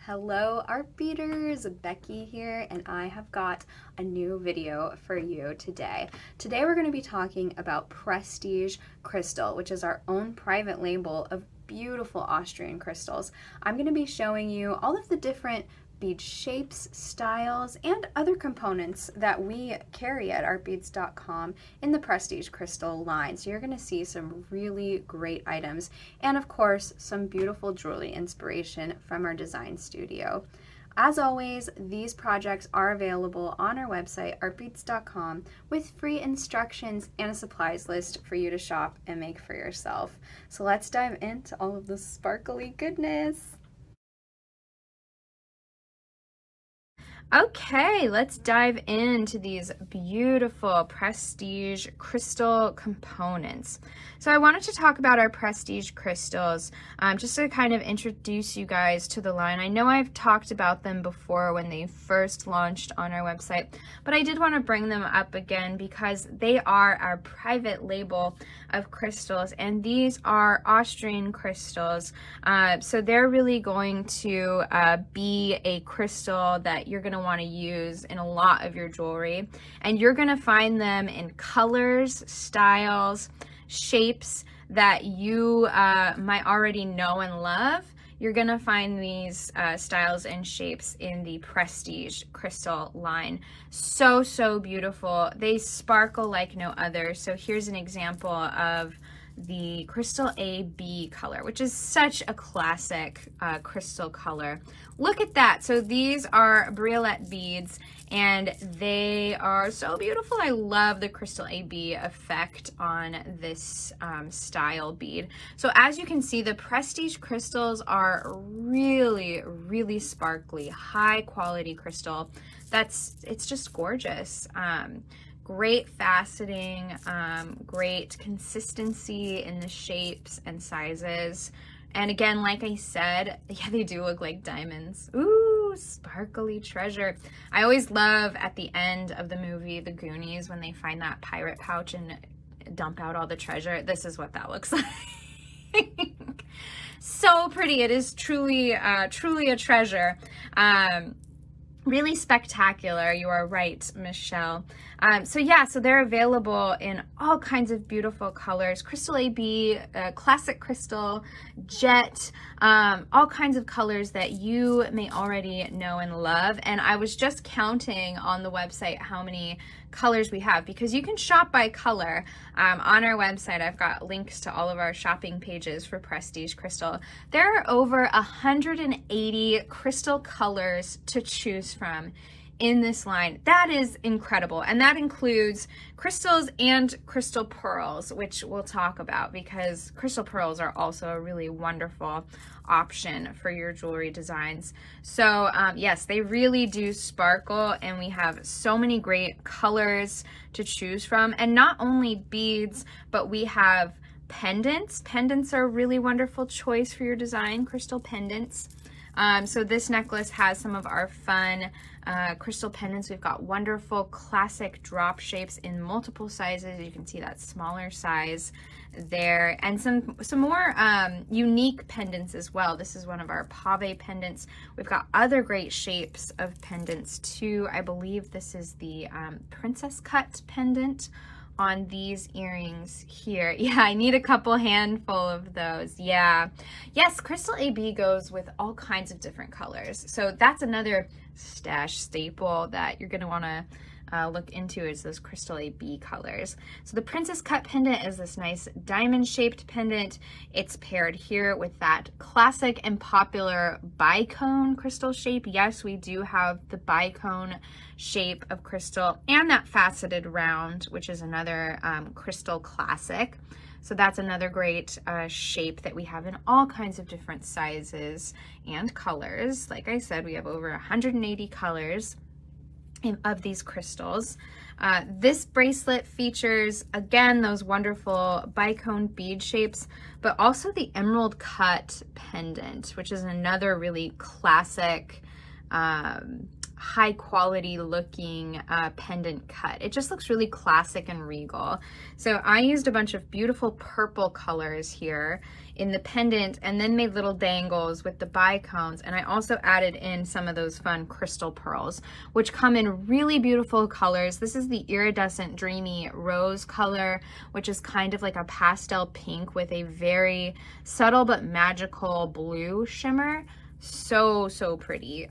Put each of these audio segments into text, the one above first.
Hello art beaters, Becky here, and I have got a new video for you today. Today we're going to be talking about Prestige Crystal, which is our own private label of beautiful Austrian crystals. I'm going to be showing you all of the different bead shapes, styles, and other components that we carry at artbeads.com in the Prestige Crystal line. So you're going to see some really great items and of course some beautiful jewelry inspiration from our design studio. As always, these projects are available on our website, artbeads.com, with free instructions and a supplies list for you to shop and make for yourself. So let's dive into all of the sparkly goodness. Okay, let's dive into these beautiful Prestige crystal components. So I wanted to talk about our Prestige crystals just to kind of introduce you guys to the line. I know I've talked about them before when they first launched on our website, but I did want to bring them up again because they are our private label of crystals, and these are Austrian crystals. So they're really going to be a crystal that you're going to want to use in a lot of your jewelry, and you're going to find them in colors, styles, shapes that you might already know and love. You're going to find these styles and shapes in the Prestige crystal line. So beautiful. They sparkle like no other. So here's an example of the Crystal AB color, which is such a classic crystal color. Look at that. So these are briolette beads and they are so beautiful. I love the Crystal AB effect on this style bead. So as you can see, the Prestige crystals are really sparkly, high quality crystal. It's just gorgeous. Great faceting, great consistency in the shapes and sizes. And again, like I said, yeah, they do look like diamonds. Ooh, sparkly treasure. I always love at the end of the movie, The Goonies, when they find that pirate pouch and dump out all the treasure. This is what that looks like. So pretty. It is truly a treasure. Really spectacular. You are right, Michelle. So they're available in all kinds of beautiful colors. Crystal AB, classic crystal, jet, all kinds of colors that you may already know and love. And I was just counting on the website how many colors we have, because you can shop by color. On our website, I've got links to all of our shopping pages for Prestige Crystal. There are over 180 crystal colors to choose from in this line. That is incredible. And that includes crystals and crystal pearls, which we'll talk about, because crystal pearls are also a really wonderful option for your jewelry designs. So yes, they really do sparkle, and we have so many great colors to choose from. And not only beads, but we have pendants. Pendants are a really wonderful choice for your design, crystal pendants. So this necklace has some of our fun crystal pendants. We've got wonderful classic drop shapes in multiple sizes. You can see that smaller size there, and some more unique pendants as well. This is one of our pave pendants. We've got other great shapes of pendants too. I believe this is the princess cut pendant on these earrings here. Yeah, I need a couple handful of those. Yeah. Yes, Crystal AB goes with all kinds of different colors. So that's another stash staple that you're going to want to look into, is those Crystal AB colors. So the princess cut pendant is this nice diamond shaped pendant. It's paired here with that classic and popular bicone crystal shape. Yes, we do have the bicone shape of crystal and that faceted round, which is another crystal classic. So that's another great shape that we have in all kinds of different sizes and colors. Like I said, we have over 180 colors of these crystals. This bracelet features, again, those wonderful bicone bead shapes, but also the emerald cut pendant, which is another really classic high quality looking pendant cut. It just looks really classic and regal. So I used a bunch of beautiful purple colors here in the pendant and then made little dangles with the bicones, and I also added in some of those fun crystal pearls, which come in really beautiful colors. This is the iridescent dreamy rose color, which is kind of like a pastel pink with a very subtle but magical blue shimmer. So pretty.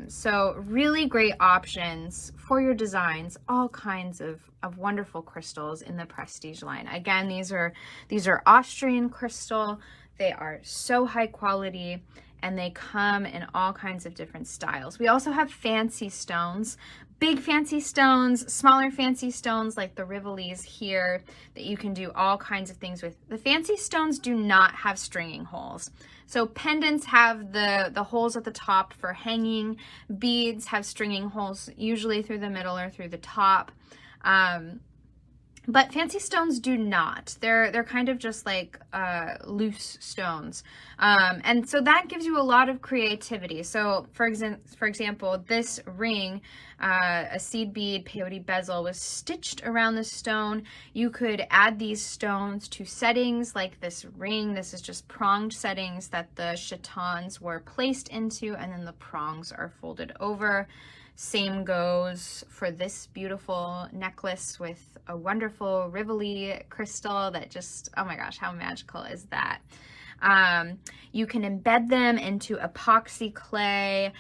So really great options for your designs, all kinds of wonderful crystals in the prestige line. Again, these are Austrian crystal. They are so high quality and they come in all kinds of different styles. We also have fancy stones, big fancy stones, smaller fancy stones like the Rivolis here that you can do all kinds of things with. The fancy stones do not have stringing holes. So pendants have the holes at the top for hanging. Beads have stringing holes, usually through the middle or through the top. But fancy stones do not. They're kind of just like loose stones. And so that gives you a lot of creativity. So for example, this ring, a seed bead peyote bezel was stitched around the stone. You could add these stones to settings like this ring. This is just pronged settings that the chatons were placed into, and then the prongs are folded over. Same goes for this beautiful necklace with a wonderful Rivoli crystal that just, oh my gosh, how magical is that? You can embed them into epoxy clay,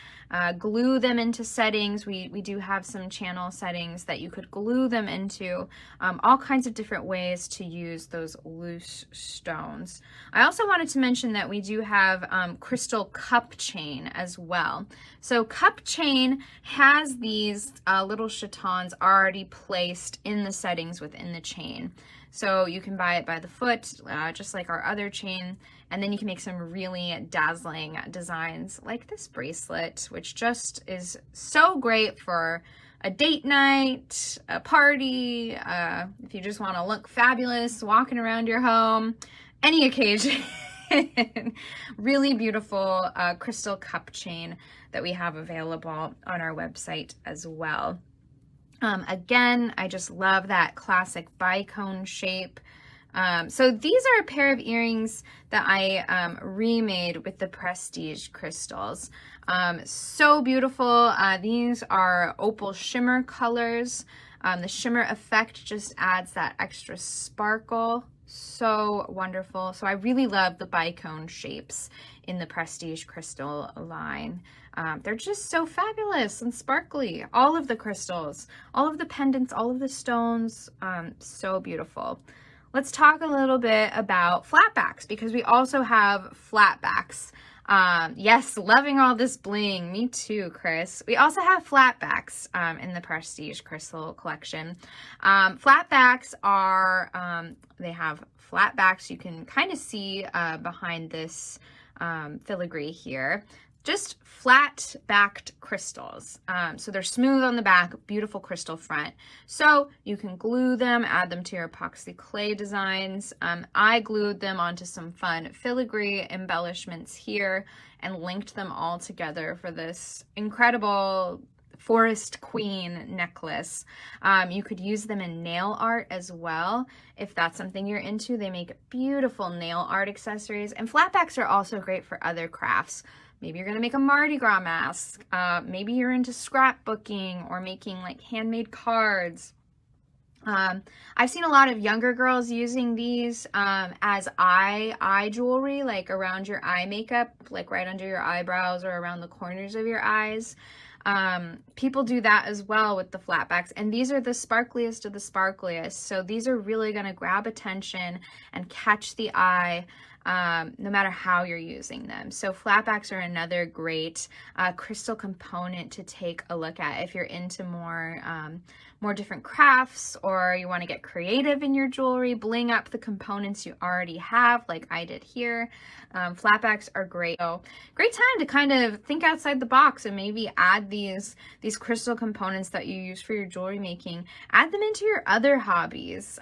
glue them into settings. We do have some channel settings that you could glue them into, all kinds of different ways to use those loose stones. I also wanted to mention that we do have crystal cup chain as well. So cup chain has these little chatons already placed in the settings within the chain. So you can buy it by the foot, just like our other chain, and then you can make some really dazzling designs like this bracelet, which just is so great for a date night, a party, if you just want to look fabulous walking around your home, any occasion. Really beautiful crystal cup chain that we have available on our website as well. Again, I just love that classic bicone shape. So these are a pair of earrings that I remade with the prestige crystals. So beautiful. These are opal shimmer colors. The shimmer effect just adds that extra sparkle. So wonderful. So I really love the bicone shapes in the prestige crystal line. They're just so fabulous and sparkly. All of the crystals, all of the pendants, all of the stones, so beautiful. Let's talk a little bit about flatbacks, because we also have flatbacks. Yes, loving all this bling. Me too, Chris. We also have flatbacks in the prestige crystal collection. Flatbacks are, they have flatbacks. You can kind of see behind this filigree here. Just flat backed crystals. So they're smooth on the back, beautiful crystal front. So you can glue them, add them to your epoxy clay designs. I glued them onto some fun filigree embellishments here and linked them all together for this incredible Forest Queen necklace. You could use them in nail art as well if that's something you're into. They make beautiful nail art accessories, and flatbacks are also great for other crafts. Maybe you're going to make a Mardi Gras mask. Maybe you're into scrapbooking or making like handmade cards. I've seen a lot of younger girls using these as eye jewelry, like around your eye makeup, like right under your eyebrows or around the corners of your eyes. People do that as well with the flatbacks, and these are the sparkliest of the sparkliest. So these are really going to grab attention and catch the eye, no matter how you're using them. So flatbacks are another great crystal component to take a look at if you're into more different crafts, or you want to get creative in your jewelry, bling up the components you already have like I did here. Flatbacks are great. So great time to kind of think outside the box and maybe add these crystal components that you use for your jewelry making, add them into your other hobbies.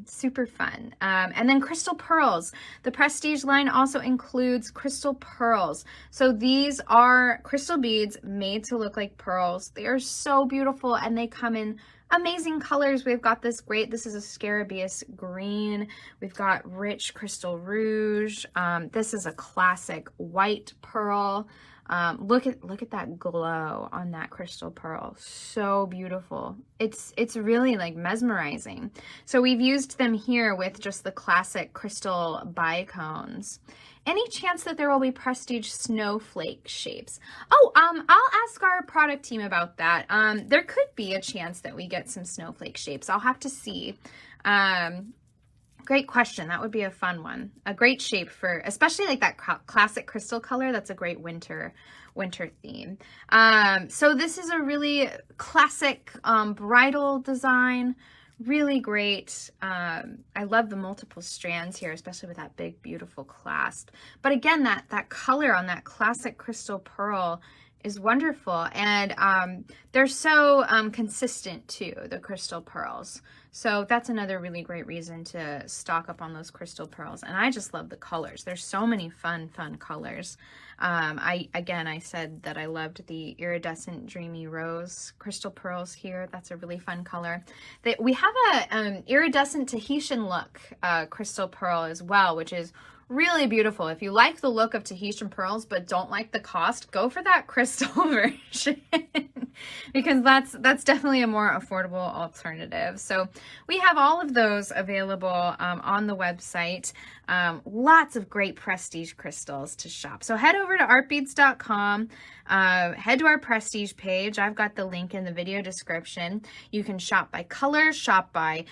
Super fun. And then crystal pearls. The prestige Prestige line also includes crystal pearls. So these are crystal beads made to look like pearls. They are so beautiful and they come in amazing colors. We've got this this is a Scarabaeus green. We've got rich crystal rouge. This is a classic white pearl. Look at that glow on that crystal pearl. So beautiful. It's really like mesmerizing. So we've used them here with just the classic crystal bicones. Any chance that there will be Prestige snowflake shapes? Oh, I'll ask our product team about that. There could be a chance that we get some snowflake shapes. I'll have to see. Great question. That would be a fun one. A great shape for, especially like that classic crystal color. That's a great winter theme. So this is a really classic bridal design. Really great. I love the multiple strands here, especially with that big, beautiful clasp. But again, that color on that classic crystal pearl is wonderful. And they're so consistent too, the crystal pearls. So that's another really great reason to stock up on those crystal pearls. And I just love the colors. There's so many fun colors. I said that I loved the iridescent dreamy rose crystal pearls here. That's a really fun color. We have a iridescent Tahitian look crystal pearl as well, which is really beautiful. If you like the look of Tahitian pearls but don't like the cost, go for that crystal version because that's definitely a more affordable alternative. So we have all of those available on the website. Lots of great Prestige crystals to shop. So head over to artbeads.com, head to our Prestige page. I've got the link in the video description. You can shop by color, shop by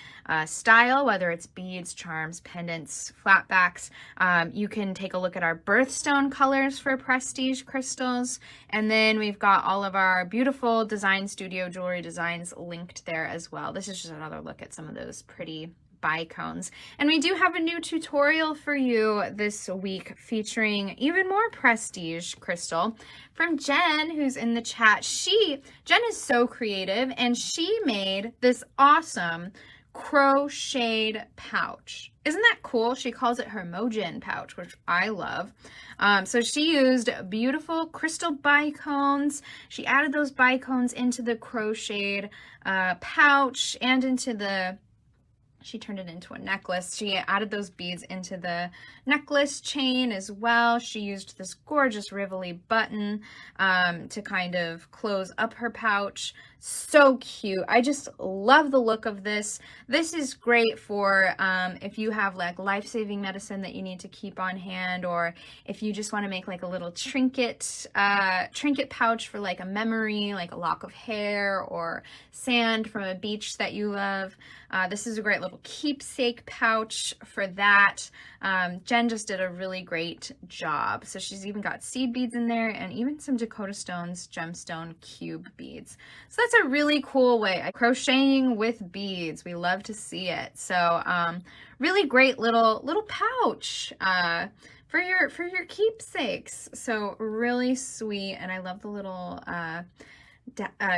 style, whether it's beads, charms, pendants, flatbacks. You can take a look at our birthstone colors for Prestige crystals. And then we've got all of our beautiful design studio jewelry designs linked there as well. This is just another look at some of those pretty bicones. And we do have a new tutorial for you this week featuring even more Prestige crystal from Jen, who's in the chat. Jen is so creative and she made this awesome crocheted pouch. Isn't that cool? She calls it her Mojin pouch, which I love. So she used beautiful crystal bicones. She added those bicones into the crocheted pouch and into she turned it into a necklace. She added those beads into the necklace chain as well. She used this gorgeous Rivoli button to kind of close up her pouch. So cute. I just love the look of this. This is great for if you have like life-saving medicine that you need to keep on hand, or if you just want to make like a little trinket pouch for like a memory, like a lock of hair or sand from a beach that you love. This is a great little keepsake pouch for that. Jen just did a really great job. So she's even got seed beads in there and even some Dakota Stones gemstone cube beads. So that's a really cool way. Crocheting with beads. We love to see it. So really great little pouch for your keepsakes. So really sweet. And I love the little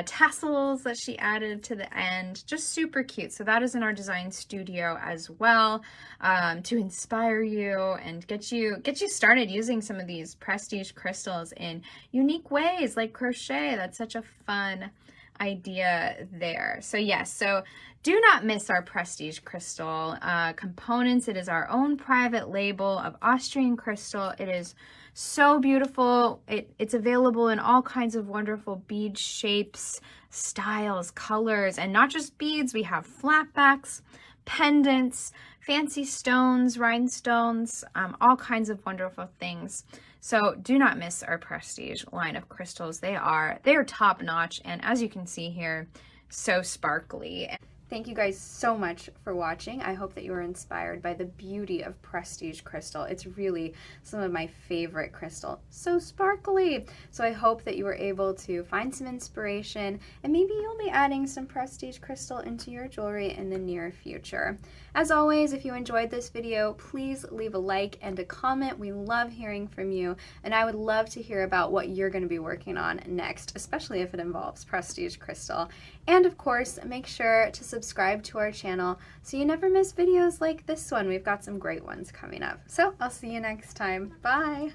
tassels that she added to the end. Just super cute. So that is in our design studio as well, to inspire you and get you started using some of these Prestige crystals in unique ways like crochet. That's such a fun idea there. So yes, so do not miss our Prestige crystal components. It is our own private label of Austrian crystal. It is so beautiful. It's available in all kinds of wonderful bead shapes, styles, colors, and not just beads. We have flatbacks, pendants, fancy stones, rhinestones, all kinds of wonderful things. So do not miss our Prestige line of crystals. They are top notch, and as you can see here, so sparkly. Thank you guys so much for watching. I hope that you were inspired by the beauty of Prestige crystal. It's really some of my favorite crystal. So sparkly. So I hope that you were able to find some inspiration, and maybe you'll be adding some Prestige crystal into your jewelry in the near future. As always, if you enjoyed this video, please leave a like and a comment. We love hearing from you, and I would love to hear about what you're going to be working on next, especially if it involves Prestige crystal. And of course, make sure to subscribe subscribe to our channel so you never miss videos like this one. We've got some great ones coming up. So I'll see you next time. Bye!